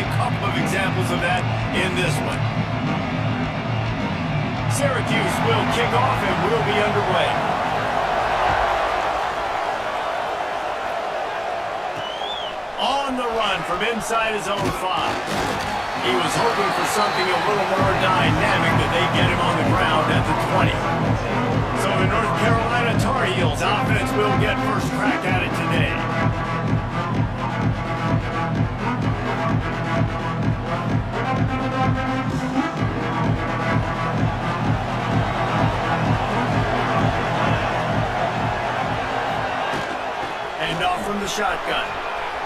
a couple of examples of that in this one. Syracuse will kick off and will be underway. On the run from inside his own 5. He was hoping for something a little more dynamic that they get him on the ground at the 20. So the North Carolina Tar Heels offense will get first crack at it today. And off from the shotgun.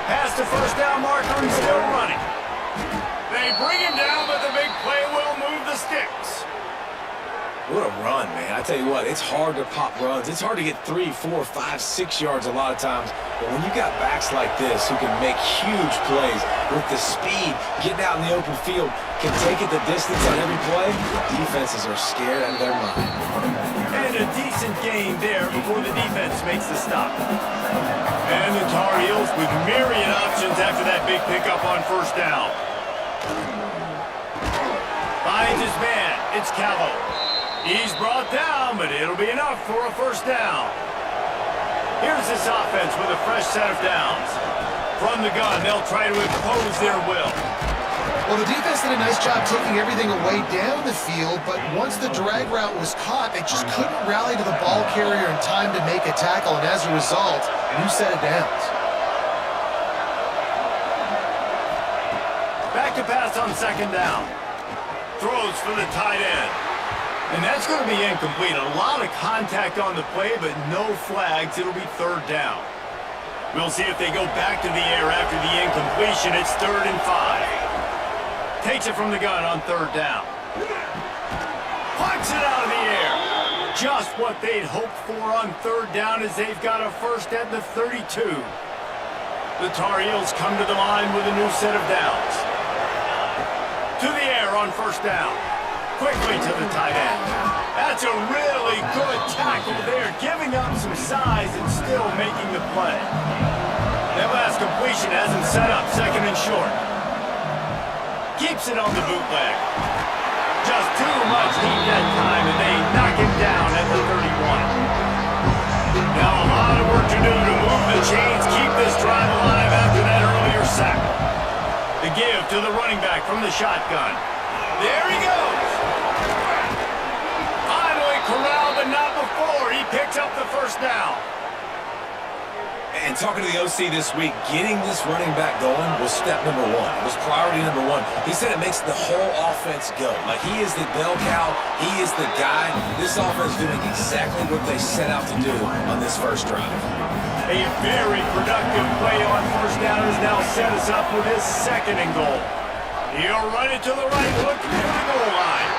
Past the first down marker and still running. They bring him down, but the big play will move the sticks. What a run, man. I tell you what, it's hard to pop runs. It's hard to get 3, 4, 5, 6 yards a lot of times. But when you got backs like this who can make huge plays with the speed, getting out in the open field, can take it the distance on every play, defenses are scared out of their mind. And a decent gain there before the defense makes the stop. And the Tar Heels with myriad options after that big pickup on first down. Finds his man. It's Calvo. He's brought down, but it'll be enough for a first down. Here's this offense with a fresh set of downs. From the gun, they'll try to impose their will. Well, the defense did a nice job taking everything away down the field, but once the drag route was caught, they just couldn't rally to the ball carrier in time to make a tackle, and as a result, a new set of downs. Back to pass on second down. Throws for the tight end. And that's going to be incomplete. A lot of contact on the play, but no flags. It'll be third down. We'll see if they go back to the air after the incompletion. It's 3rd and 5. Takes it from the gun on third down. Plucks it out of the air. Just what they'd hoped for on third down as they've got a first at the 32. The Tar Heels come to the line with a new set of downs. To the air on first down. Quickly to the tight end. That's a really good tackle there, giving up some size and still making the play. That last completion has him set up 2nd and short. Keeps it on the bootleg. Just too much heat that time, and they knock him down at the 31. Now a lot of work to do to move the chains, keep this drive alive after that earlier sack. The give to the running back from the shotgun. There he goes. Finally corralled, but not before. He picks up the first down. And talking to the OC this week, getting this running back going was step number 1. It was priority number 1. He said it makes the whole offense go. Like, he is the bell cow. He is the guy. This offense is doing exactly what they set out to do on this first drive. A very productive play on first down has now set us up with his 2nd and goal. He'll run it to the right, looking for the goal line.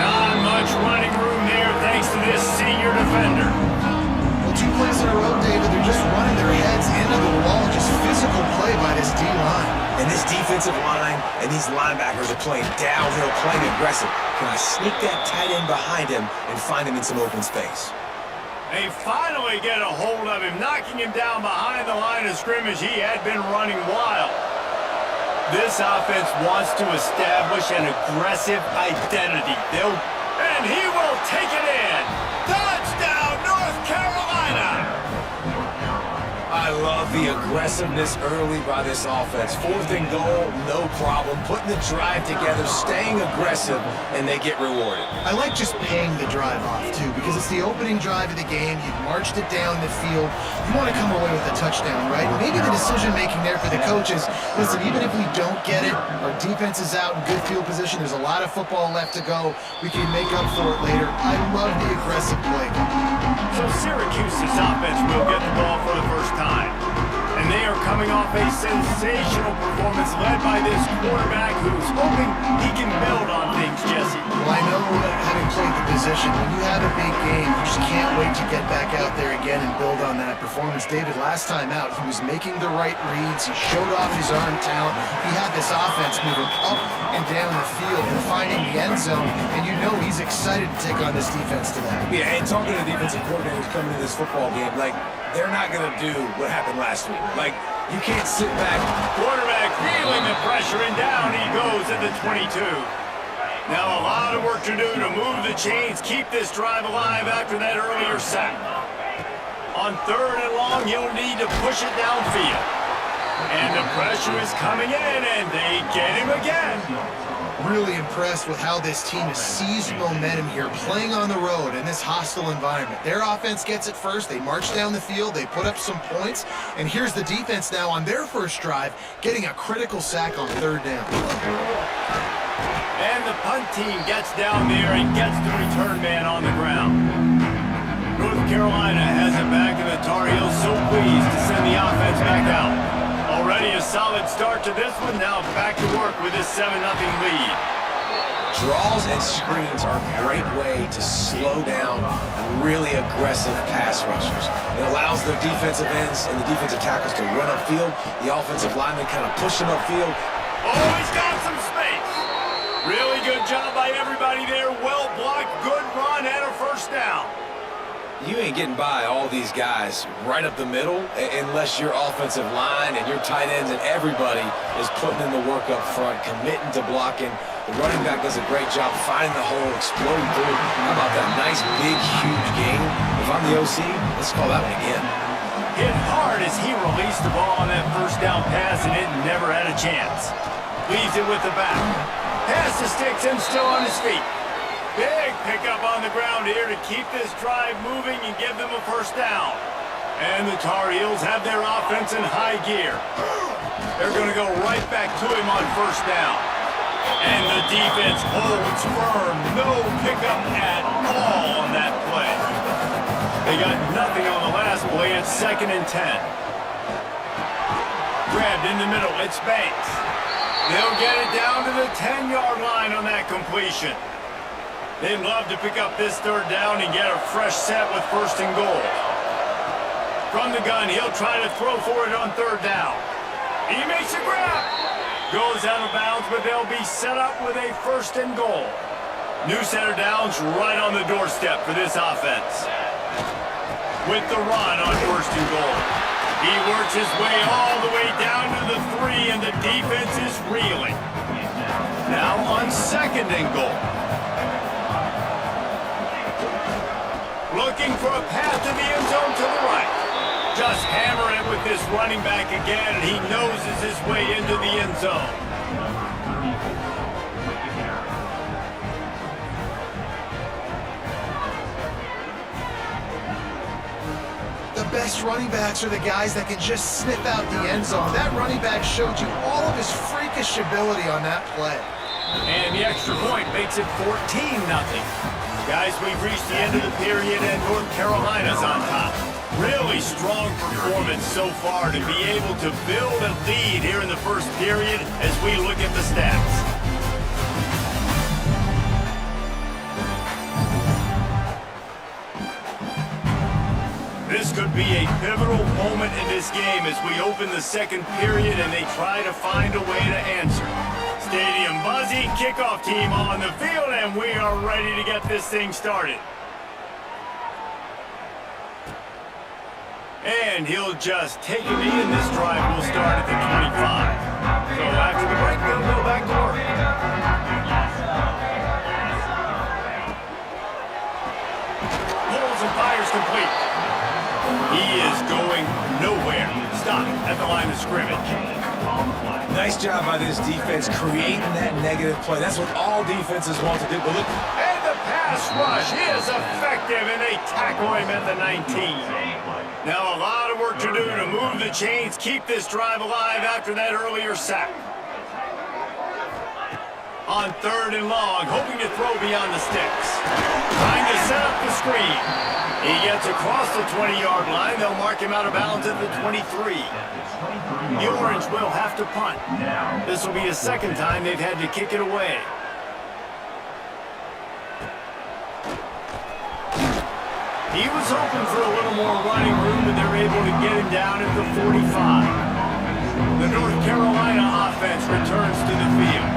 Not much running room there thanks to this senior defender. Well, 2 plays in a row, David, they're just running their heads into the wall. Just physical play by this D-line. And this defensive line and these linebackers are playing downhill, playing aggressive. Can I sneak that tight end behind him and find him in some open space? They finally get a hold of him, knocking him down behind the line of scrimmage. He had been running wild. This offense wants to establish an aggressive identity. And he will take it in. Touchdown, North Carolina! I love the aggressiveness early by this offense. 4th and goal, no problem. Putting the drive together, staying aggressive, and they get rewarded. I like just paying the drive off, too, because it's the opening drive of the game. You've marched it down the field. You want to come away with a touchdown, right? Maybe the decision-making there for the coaches, listen, even if we don't get it, our defense is out in good field position. There's a lot of football left to go. We can make up for it later. I love the aggressive play. So Syracuse's offense will get the ball for the first time. And they are coming off a sensational performance led by this quarterback who's hoping he can build on things, Jesse. Well, I know having played the position, when you have a big game, you just can't wait to get back out there again and build on that performance. David, last time out, he was making the right reads. He showed off his arm talent. He had this offense moving up and down the field and finding the end zone. And you know he's excited to take on this defense today. Yeah, and talking to the defensive coordinators coming into this football game, like, they're not going to do what happened last week. Like, you can't sit back. Quarterback feeling the pressure, and down he goes at the 22. Now a lot of work to do to move the chains, keep this drive alive after that earlier sack. On 3rd and long, he'll need to push it downfield. And the pressure is coming in, and they get him again. Really impressed with how this team has seized momentum here, playing on the road in this hostile environment. Their offense gets it first, they march down the field, they put up some points, and here's the defense now on their first drive, getting a critical sack on 3rd down. And the punt team gets down there and gets the return man on the ground. North Carolina has it back, and the Tar Heels so pleased to send the offense back out. Already a solid start to this one, now back to work with this 7-0 lead. Draws and screens are a great way to slow down really aggressive pass rushers. It allows the defensive ends and the defensive tackles to run upfield. The offensive linemen kind of push them upfield. Oh, he's got some space. Really good job by everybody there. Well blocked, good run, and a first down. You ain't getting by all these guys right up the middle unless your offensive line and your tight ends and everybody is putting in the work up front, committing to blocking. The running back does a great job finding the hole, exploding through. How about that nice, big, huge gain? If I'm the OC, let's call that one again. Hit hard as he released the ball on that first down pass, and it never had a chance. Leaves it with the back. Pass to Stickson, still on his feet. Big pickup on the ground here to keep this drive moving and give them a first down. And the Tar Heels have their offense in high gear. They're going to go right back to him on first down. And the defense holds firm. No pickup at all on that play. They got nothing on the last play. It's 2nd and 10. Grabbed in the middle. It's Banks. They'll get it down to the 10-yard line on that completion. They'd love to pick up this 3rd down and get a fresh set with 1st and goal. From the gun, he'll try to throw for it on 3rd down. He makes a grab. Goes out of bounds, but they'll be set up with a 1st and goal. New set of downs right on the doorstep for this offense. With the run on 1st and goal. He works his way all the way down to the 3, and the defense is reeling. Now on 2nd and goal. Looking for a path to the end zone to the right. Just hammer it with this running back again, and he noses his way into the end zone. The best running backs are the guys that can just sniff out the end zone. That running back showed you all of his freakish ability on that play. And the extra point makes it 14-0. Guys, we've reached the end of the period, and North Carolina's on top. Really strong performance so far to be able to build a lead here in the first period as we look at the stats. This could be a pivotal moment in this game as we open the 2nd period and they try to find a way to answer. Stadium buzzing, kickoff team on the field, and we are ready to get this thing started. And he'll just take a knee, and this drive will start at the 25. So after the break, they'll go back to work. Pulls and fires complete. He is going nowhere. Stop at the line of scrimmage. Nice job by this defense creating that negative play. That's what all defenses want to do. But look. And the pass rush is effective, and they tackle him at the 19. Now a lot of work to do to move the chains, keep this drive alive after that earlier sack. On 3rd and long, hoping to throw beyond the sticks. Trying to set up the screen. He gets across the 20-yard line. They'll mark him out of bounds at the 23. The Orange will have to punt. This will be the 2nd time they've had to kick it away. He was hoping for a little more running room, but they're able to get him down at the 45. The North Carolina offense returns to the field.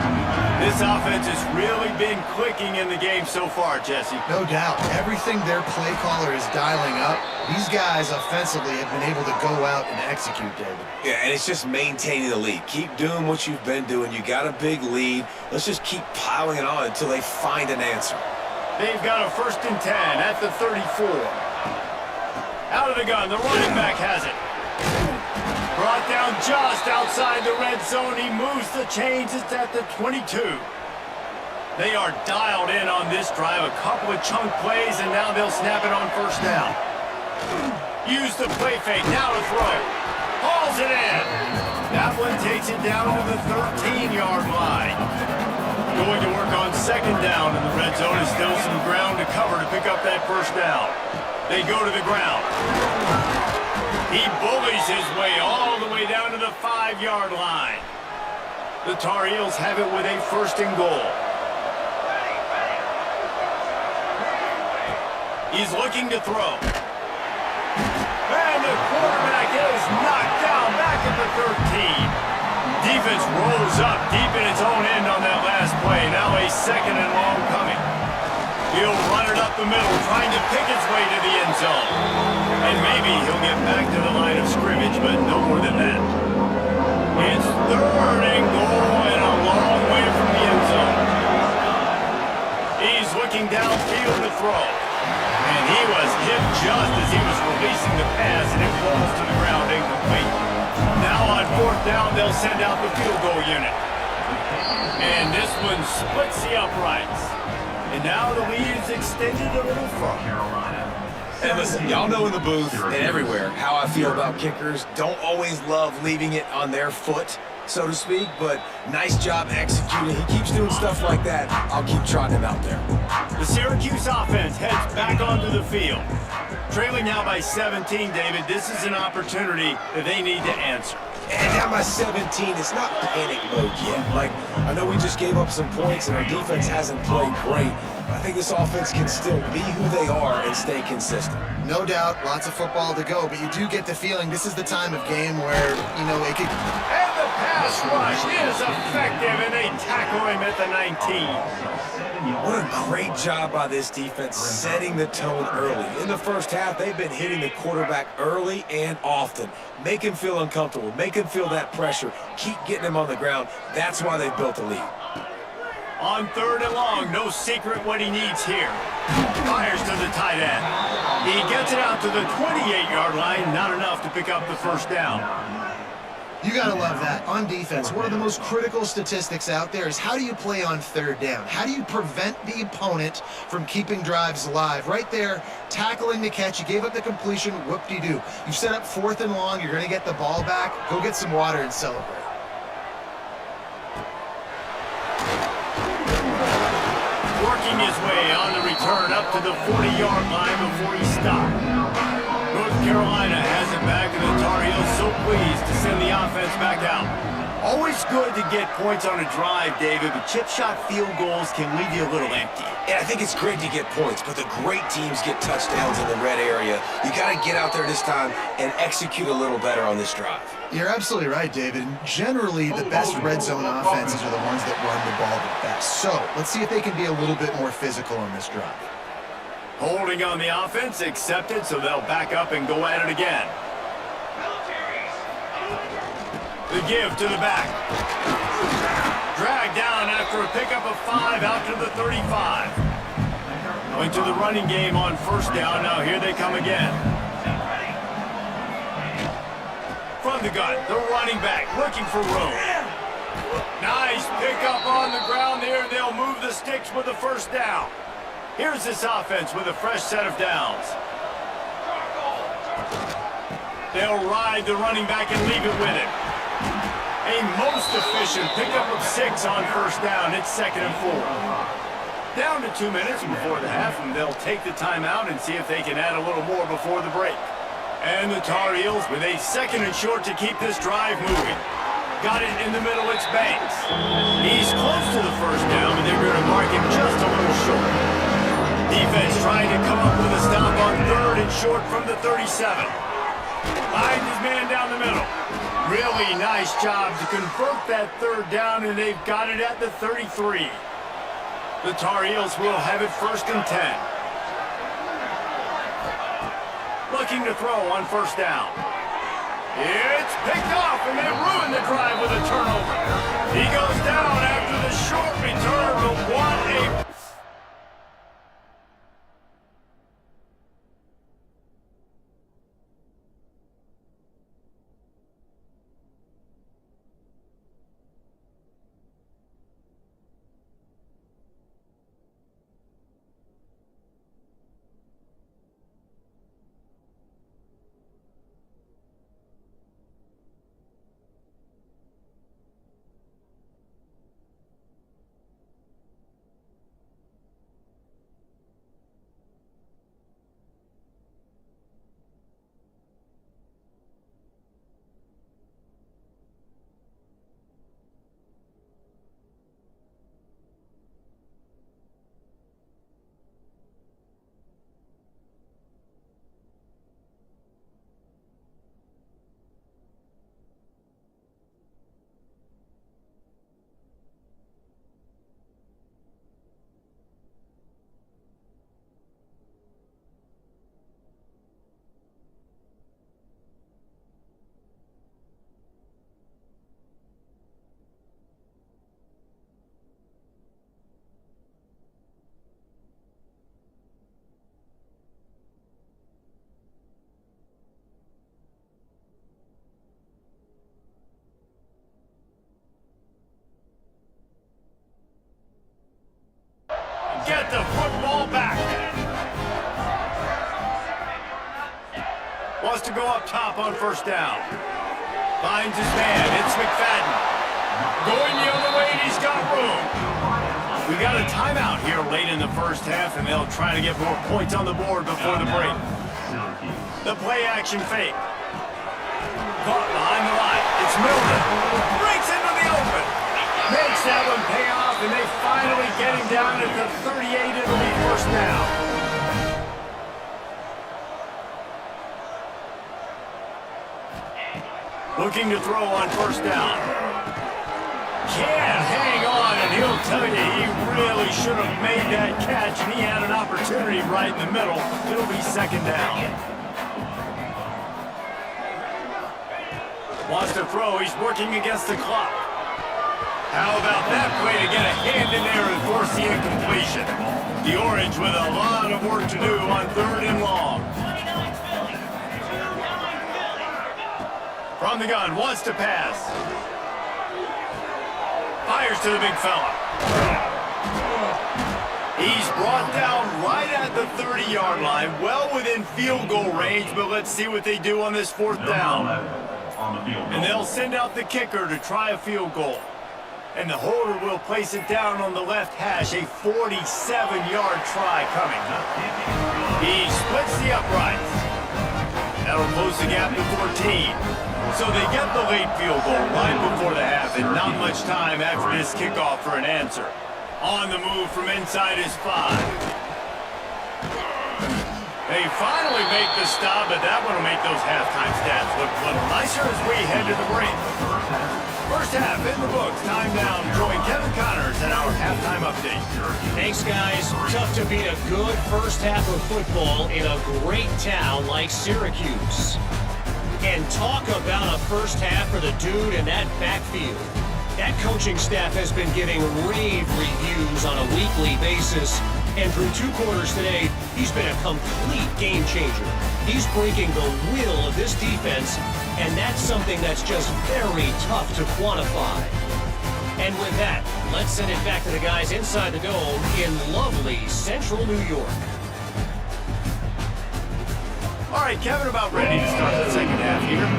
This This offense has really been clicking in the game so far, Jesse. No doubt. Everything their play caller is dialing up, these guys offensively have been able to go out and execute, David. Yeah, and it's just maintaining the lead. Keep doing what you've been doing. You got a big lead. Let's just keep piling it on until they find an answer. They've got a 1st and 10 at the 34. Out of the gun, the running back has it. Brought down just outside the red zone. He moves the chains. It's at the 22. They are dialed in on this drive. A couple of chunk plays, and now they'll snap it on 1st down. Use the play fake. Now to throw. Hauls it in. That one takes it down to the 13-yard line. Going to work on 2nd down in the red zone. Is still some ground to cover to pick up that 1st down. They go to the ground. He bullies his way all the way down to the 5-yard line. The Tar Heels have it with a 1st and goal. He's looking to throw. And the quarterback is knocked down back at the 13. Defense rolls up deep in its own end on that last play. Now a 2nd and long coming. He'll run it up the middle, trying to pick its way to the end zone. And maybe he'll get back to the line of scrimmage, but no more than that. It's 3rd and goal and a long way from the end zone. He's looking downfield to throw. And he was hit just as he was releasing the pass, and it falls to the ground incomplete. Now on 4th down, they'll send out the field goal unit. And this one splits the uprights. And now the lead is extended a little further. And listen, y'all know in the booth and everywhere how I feel about kickers. Don't always love leaving it on their foot, so to speak, but nice job executing. He keeps doing stuff like that. I'll keep trotting him out there. The Syracuse offense heads back onto the field. Trailing now by 17, David. This is an opportunity that they need to answer. And down by 17, it's not panic mode yet. Like, I know we just gave up some points and our defense hasn't played great. I think this offense can still be who they are and stay consistent. No doubt, lots of football to go, but you do get the feeling this is the time of game where, you know, it could... And the pass rush is effective, and they tackle him at the 19. What a great job by this defense setting the tone early. In the 1st half, they've been hitting the quarterback early and often. Make him feel uncomfortable. Make him feel that pressure. Keep getting him on the ground. That's why they built the lead. On 3rd and long, no secret what he needs here. Fires to the tight end. He gets it out to the 28-yard line. Not enough to pick up the 1st down. You gotta love that. On defense, one of the most critical statistics out there is how do you play on 3rd down? How do you prevent the opponent from keeping drives alive? Right there, tackling the catch, you gave up the completion, whoop-de-doo. You've set up 4th and long, you're gonna get the ball back, go get some water and celebrate. Working his way on the return up to the 40-yard line before he stopped. North Carolina has it back, and the Tar Heels so pleased to send the offense back out. Always good to get points on a drive, David, but chip shot field goals can leave you a little empty. And I think it's great to get points, but the great teams get touchdowns in the red area. You got to get out there this time and execute a little better on this drive. You're absolutely right, David. Generally, the best red zone offenses are the ones that run the ball the best. So, let's see if they can be a little bit more physical on this drive. Holding on the offense, accepted, so they'll back up and go at it again. The give to the back. Dragged down after a pickup of 5 out to the 35. Went to the running game on 1st down. Now here they come again. From the gun, the running back looking for room. Nice pickup on the ground there. They'll move the sticks with the 1st down. Here's this offense with a fresh set of downs. They'll ride the running back and leave it with him. A most efficient pickup of 6 on 1st down. It's 2nd and 4. Down to 2 minutes before the half, and they'll take the timeout and see if they can add a little more before the break. And the Tar Heels with a 2nd and short to keep this drive moving. Got it in the middle, it's Banks. He's close to the 1st down, but they're going to mark him just a little short. Defense trying to come up with a stop on 3rd and short from the 37. Finds his man down the middle. Really nice job to convert that third down, and they've got it at the 33. The Tar Heels will have it 1st and 10. Looking to throw on 1st down. It's picked off, and they ruin the drive with a turnover. He goes down after the short return, but what a... Get the football back. Wants to go up top on 1st down. Finds his man. It's McFadden. Going the other way, and he's got room. We got a timeout here late in the 1st half, and they'll try to get more points on the board before the break. The play action fake. Caught behind the line. It's Milner. Breaks into the open. Makes that one pay off, and they finally get him down at the 38. It'll be 1st down. Looking to throw on 1st down. Can't hang on, and he'll tell you he really should have made that catch, and he had an opportunity right in the middle. It'll be 2nd down. Wants to throw. He's working against the clock. How about that play to get a hand in there and force the incompletion? The Orange with a lot of work to do on 3rd and long. From the gun, wants to pass. Fires to the big fella. He's brought down right at the 30-yard line, well within field goal range, but let's see what they do on this 4th down. And they'll send out the kicker to try a field goal. And the holder will place it down on the left hash, a 47-yard try coming. He splits the uprights. That'll close the gap to 14. So they get the late field goal right before the half, and not much time after this kickoff for an answer. On the move from inside his 5. They finally make the stop, but that one will make those halftime stats look a little nicer as we head to the break. 1st half in the books. Time down. Join Kevin Connors and our halftime update. Thanks, guys. Tough to beat a good 1st half of football in a great town like Syracuse. And talk about a 1st half for the dude in that backfield. That coaching staff has been giving rave reviews on a weekly basis. And through 2 quarters today, he's been a complete game changer. He's breaking the will of this defense, and that's something that's just very tough to quantify. And with that, let's send it back to the guys inside the dome in lovely central New York. All right, Kevin, about ready to start the 2nd half here.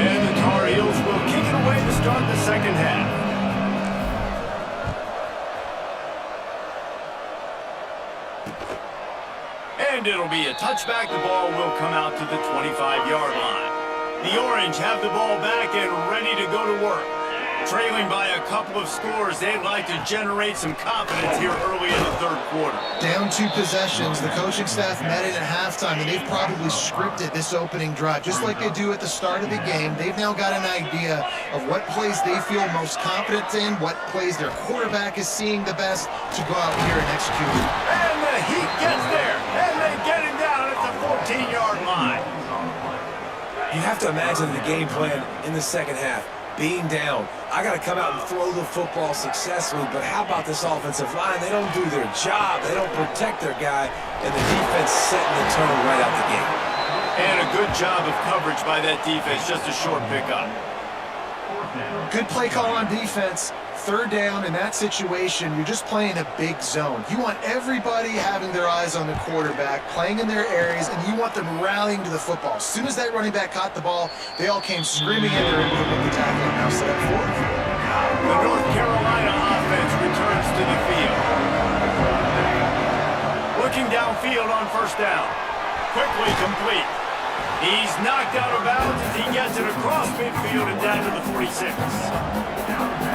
And the Tar Heels will kick it away to start the 2nd half. And it'll be a touchback. The ball will come out to the 25-yard line. The Orange have the ball back and ready to go to work. Trailing by a couple of scores, they'd like to generate some confidence here early in the third quarter. Down 2 possessions. The coaching staff met it at halftime, and they've probably scripted this opening drive. Just like they do at the start of the game, they've now got an idea of what plays they feel most confident in, what plays their quarterback is seeing the best to go out here and execute. And the Heat gets there, and they get him down at the 14-yard line. You have to imagine the game plan in the second half. Being down, I got to come out and throw the football successfully, but how about this offensive line? They don't do their job. They don't protect their guy, and the defense setting the tone right out the gate. And a good job of coverage by that defense, just a short pickup. Good play call on defense. Third down in that situation, you're just playing a big zone. You want everybody having their eyes on the quarterback, playing in their areas, and you want them rallying to the football. As soon as that running back caught the ball, they all came screaming in there and moving the tackle and now set up fourth. The North Carolina offense returns to the field. Looking downfield on first down. Quickly complete. He's knocked out of bounds as he gets it across midfield and down to the 46.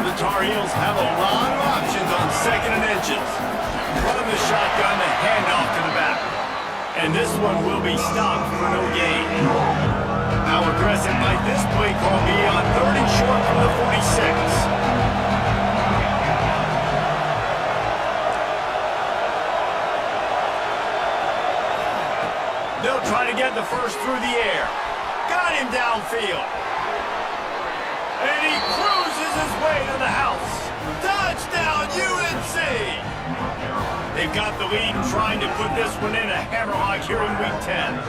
The Tar Heels have a lot of options on second and inches. Run the shotgun, the handoff to the back. And this one will be stopped for no gain. How aggressive might this play call be on 3rd and short from the 46? They'll try to get the first through the air. Got him downfield. And he cruises his way to the house. Touchdown, UNC! They've got the lead and trying to put this one in a hammerlock here in Week 10.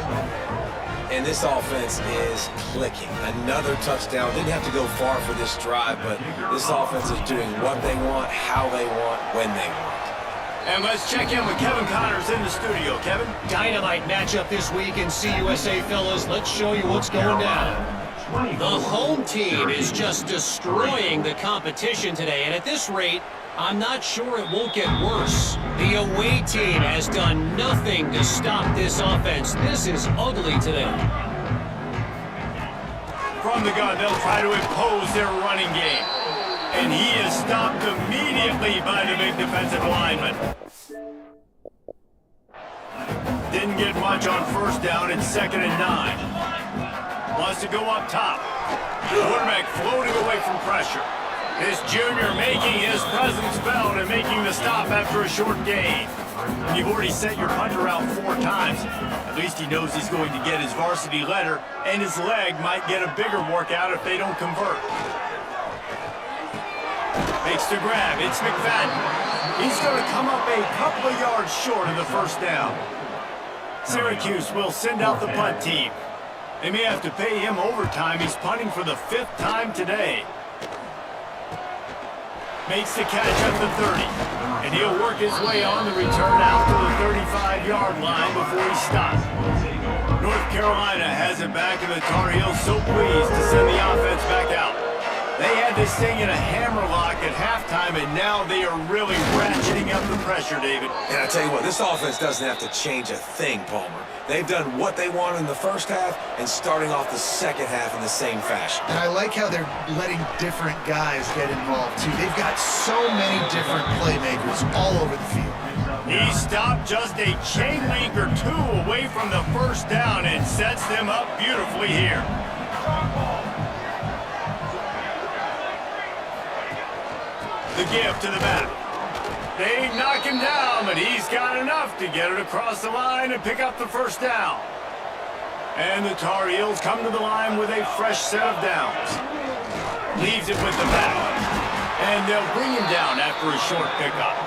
And this offense is clicking. Another touchdown. Didn't have to go far for this drive, but this offense is doing what they want, how they want, when they want. And let's check in with Kevin Connors in the studio. Kevin? Dynamite matchup this week in CUSA, fellas. Let's show you what's going down. The home team is just destroying the competition today, and at this rate, I'm not sure it won't get worse. The away team has done nothing to stop this offense. This is ugly today. From the gun, they'll try to impose their running game. And he is stopped immediately by the big defensive lineman. Didn't get much on first down at 2nd and 9. Wants to go up top. The quarterback floating away from pressure. This junior making his presence felt and making the stop after a short gain. You've already sent your punter out 4 times. At least he knows he's going to get his varsity letter, and his leg might get a bigger workout if they don't convert. Makes the grab. It's McFadden. He's going to come up a couple of yards short of the first down. Syracuse will send out the punt team. They may have to pay him overtime. He's punting for the 5th time today. Makes the catch at the 30. And he'll work his way on the return out to the 35-yard line before he stops. North Carolina has it back, and the Tar Heels so pleased to send the offense back out. They had this thing in a hammerlock at halftime, and now they are really ratcheting up the pressure, David. And I tell you what, this offense doesn't have to change a thing, Palmer. They've done what they want in the first half and starting off the second half in the same fashion. And I like how they're letting different guys get involved, too. They've got so many different playmakers all over the field. He stopped just a chain link or 2 away from the first down and sets them up beautifully here. The give to the back. They knock him down, but he's got enough to get it across the line and pick up the first down. And the Tar Heels come to the line with a fresh set of downs. Leaves it with the back. And they'll bring him down after a short pickup.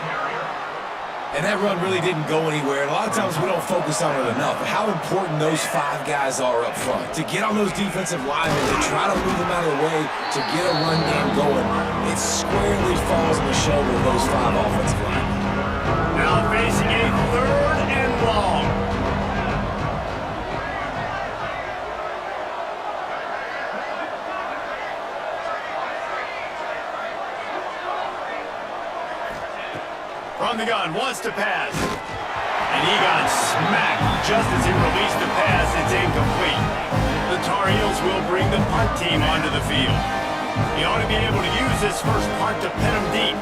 And that run really didn't go anywhere. And a lot of times we don't focus on it enough. But how important those 5 guys are up front. To get on those defensive linemen, to try to move them out of the way, to get a run game going, it squarely falls on the shoulder of those 5 offensive linemen. Now facing a 3rd and long. From the gun, wants to pass. And he got smacked just as he released the pass. It's incomplete. The Tar Heels will bring the punt team onto the field. He ought to be able to use this first punt to pin him deep.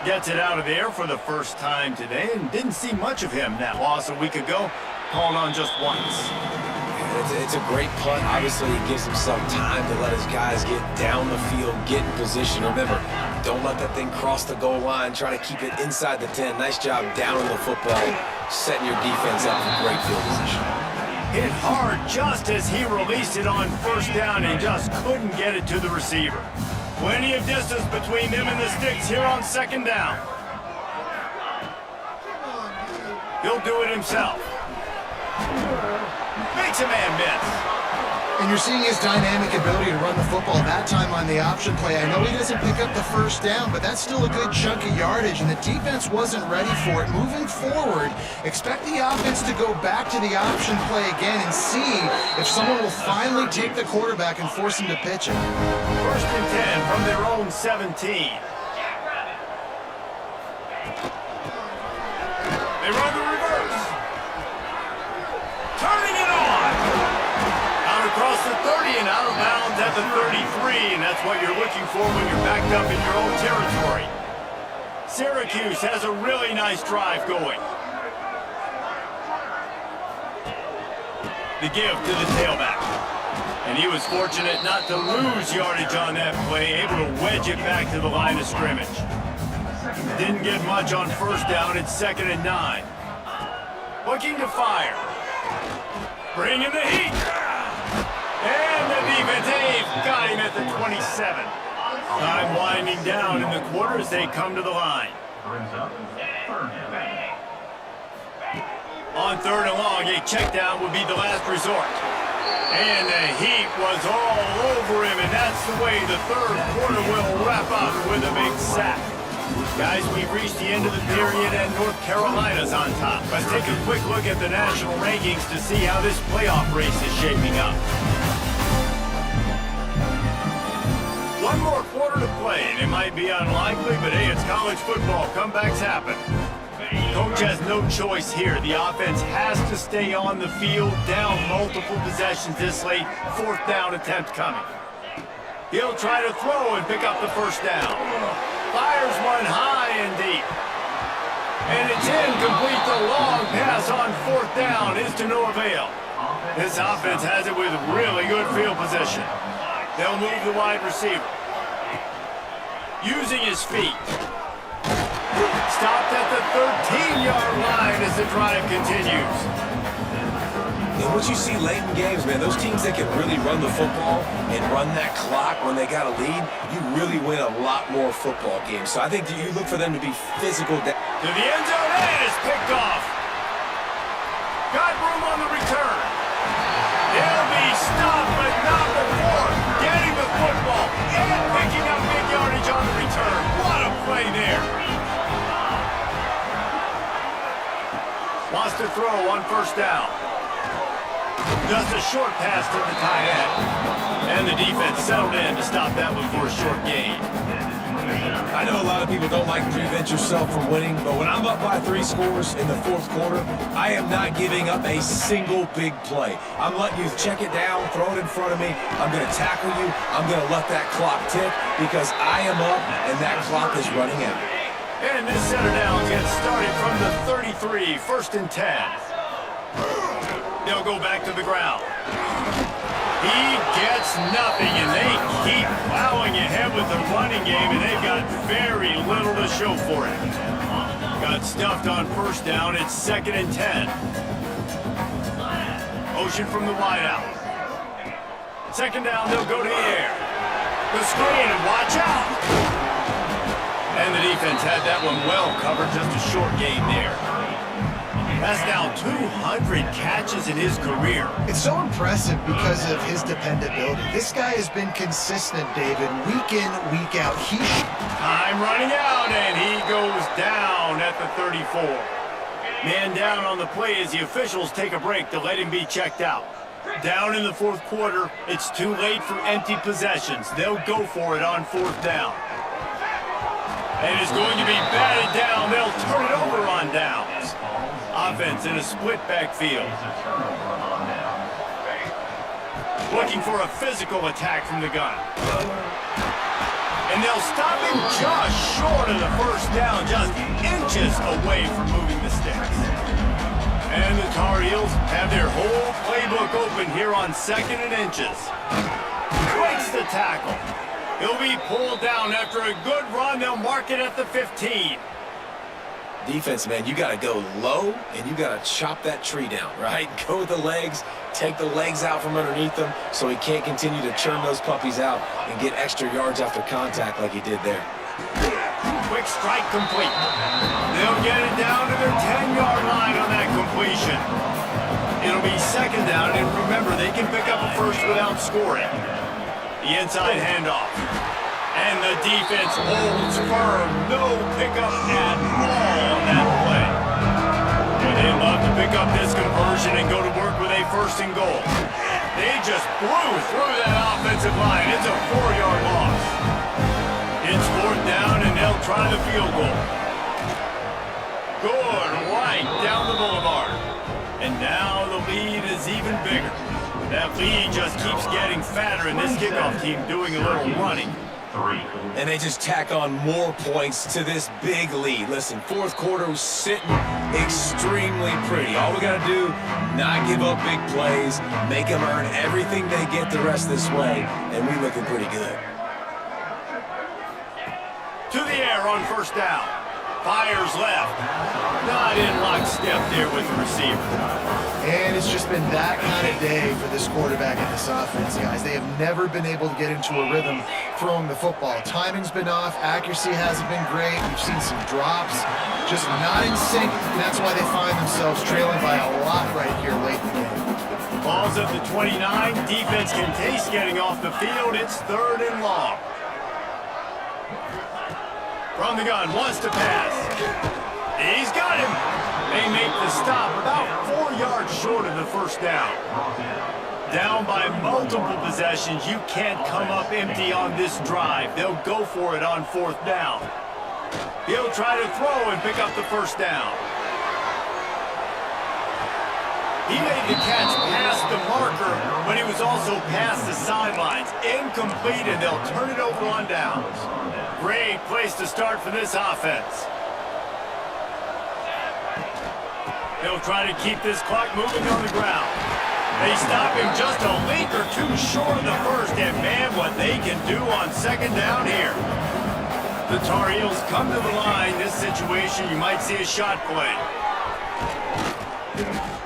Gets it out of the air for the first time today, and didn't see much of him. That loss a week ago, called on just once. It's a great punt. Obviously, it gives him some time to let his guys get down the field, get in position. Remember, don't let that thing cross the goal line. Try to keep it inside the 10. Nice job down on the football, setting your defense up for great field position. Hit hard just as he released it on first down and just couldn't get it to the receiver. Plenty of distance between them and the sticks here on second down. He'll do it himself. Makes a man miss. And you're seeing his dynamic ability to run the football, that time on the option play. I know he doesn't pick up the first down, but that's still a good chunk of yardage, and the defense wasn't ready for it. Moving forward, expect the offense to go back to the option play again and see if someone will finally take the quarterback and force him to pitch it. First and 10 from their own 17. They run the reverse. Turning it on. Out across the 30 and out of bounds at the 33, and that's what you're looking for when you're backed up in your own territory. Syracuse has a really nice drive going. The give to the tailback. And he was fortunate not to lose yardage on that play, able to wedge it back to the line of scrimmage. Didn't get much on first down. It's 2nd and 9. Looking to fire. Bringing the heat. And the defense, they've got him at the 27. Time winding down in the quarter as they come to the line. On 3rd and long, a check down would be the last resort. And the heat was all over him, and that's the way the 3rd quarter will wrap up with a big sack. Guys, we've reached the end of the period, and North Carolina's on top. Let's take a quick look at the national rankings to see how this playoff race is shaping up. One more quarter to play, and it might be unlikely, but hey, it's college football. Comebacks happen. Coach has no choice here. The offense has to stay on the field, down multiple possessions this late. 4th down attempt coming. He'll try to throw and pick up the first down. Fires one high and deep. And it's incomplete. The long pass on 4th down is to no avail. This offense has it with really good field position. They'll move the wide receiver. Using his feet. Stopped at the 13-yard line as the drive continues. And what you see late in games, man, those teams that can really run the football and run that clock when they got a lead, you really win a lot more football games. So I think that you look for them to be physical. To the end zone, and it's picked off. Got room on the return. He'll be stopped, but not before getting the football and picking up big yardage on the return. What a play there. Wants to throw on first down. Just a short pass to the tight end. And the defense settled in to stop that one for a short gain. I know a lot of people don't like to prevent yourself from winning, but when I'm up by 3 scores in the 4th quarter, I am not giving up a single big play. I'm letting you check it down, throw it in front of me. I'm going to tackle you. I'm going to let that clock tick because I am up and that clock is running out. And this center down gets started from the 33, 1st and 10. They'll go back to the ground. He gets nothing, and they keep plowing ahead with the running game, and they've got very little to show for it. Got stuffed on first down. It's 2nd and 10. Motion from the wideout. 2nd down, they'll go to the air. The screen, and watch out! And the defense had that one well covered, just a short gain there. That's now 200 catches in his career. It's so impressive because of his dependability. This guy has been consistent, David, week in, week out. Time running out, and he goes down at the 34. Man down on the play as the officials take a break to let him be checked out. Down in the 4th quarter, it's too late for empty possessions. They'll go for it on 4th down. And it's going to be batted down. They'll turn it over on downs. Offense in a split backfield. looking for a physical attack from the gun. And they'll stop him just short of the first down, just inches away from moving the sticks. And the Tar Heels have their whole playbook open here on 2nd and inches. Breaks the tackle. He'll be pulled down after a good run. They'll mark it at the 15. Defense, man, you got to go low, and you got to chop that tree down, right? Go with the legs, take the legs out from underneath him so he can't continue to churn those puppies out and get extra yards after contact like he did there. Quick strike complete. They'll get it down to their 10-yard line on that completion. It'll be 2nd down, and remember, they can pick up a first without scoring. The inside handoff. And the defense holds firm. No pickup at all on that play. And they love to pick up this conversion and go to work with a 1st and goal. They just blew through that offensive line. It's a 4-yard loss. It's 4th down, and they'll try the field goal. Good, right down the boulevard. And now the lead is even bigger. That lead just keeps getting fatter, and this kickoff team doing a little running. And they just tack on more points to this big lead. Listen, 4th quarter was sitting extremely pretty. All we got to do, not give up big plays, make them earn everything they get the rest of this way, and we're looking pretty good. To the air on 1st down. Fires left. Not in lockstep there with the receiver. And it's just been that kind of day for this quarterback and this offense, guys. They have never been able to get into a rhythm throwing the football. Timing's been off. Accuracy hasn't been great. We've seen some drops. Just not in sync. And that's why they find themselves trailing by a lot right here late in the game. Ball's at the 29. Defense can taste getting off the field. It's 3rd and long. From the gun, wants to pass. He's got him. They make the stop about 4 yards short of the 1st down. Down by multiple possessions. You can't come up empty on this drive. They'll go for it on 4th down. He'll try to throw and pick up the 1st down. He made the catch past the marker, but he was also past the sidelines. Incomplete, and they'll turn it over on downs. Great place to start for this offense. They'll try to keep this clock moving on the ground. They stop him just a leak or two short of the 1st, and man, what they can do on 2nd down here. The Tar Heels come to the line. This situation, you might see a shot play.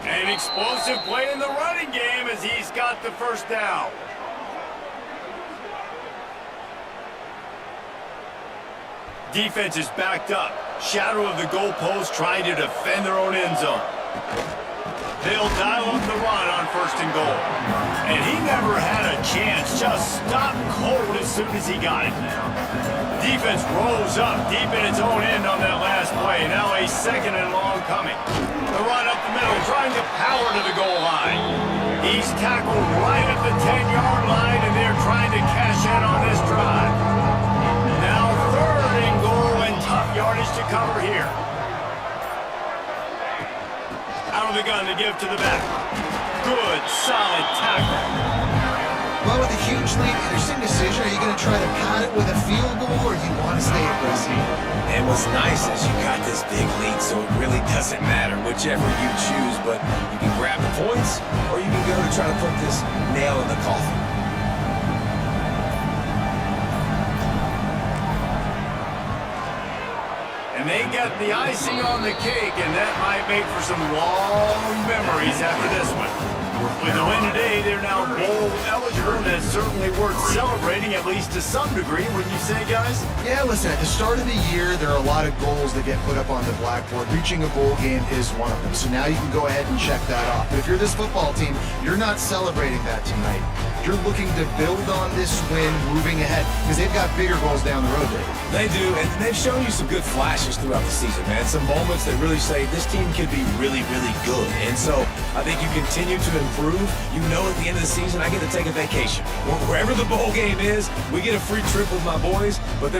An explosive play in the running game as he's got the 1st down. Defense is backed up. Shadow of the goalpost trying to defend their own end zone. They'll dial up the run on 1st and goal. And he never had a chance. Just stopped cold as soon as he got it. Defense rose up deep in its own end on that last play. Now a 2nd and long coming. The run up the middle, trying to power to the goal line. He's tackled right at the 10-yard line, and they're trying to cash in on this drive. Now 3rd and goal, and tough yardage to cover here. Out of the gun to give to the back. Good, solid tackle. Well, with a huge lead, interesting decision. Are you going to try to pad it with a field goal, or do you want to stay aggressive? And what's nice is you got this big lead, so it really doesn't matter whichever you choose, but you can grab the points, or you can go to try to put this nail in the coffin. And they get the icing on the cake, and that might make for some long memories after this one. With the win today, they're now bowl eligible, and it's certainly worth celebrating, at least to some degree, wouldn't you say, guys? Yeah, listen, at the start of the year, there are a lot of goals that get put up on the blackboard. Reaching a bowl game is one of them. So now you can go ahead and check that off. But if you're this football team, you're not celebrating that tonight. You're looking to build on this win moving ahead because they've got bigger goals down the road, Dave. They do, and they've shown you some good flashes throughout the season, man. Some moments that really say this team could be really, really good. And so I think you continue to improve. You know at the end of the season, I get to take a vacation. Wherever the bowl game is, we get a free trip with my boys, but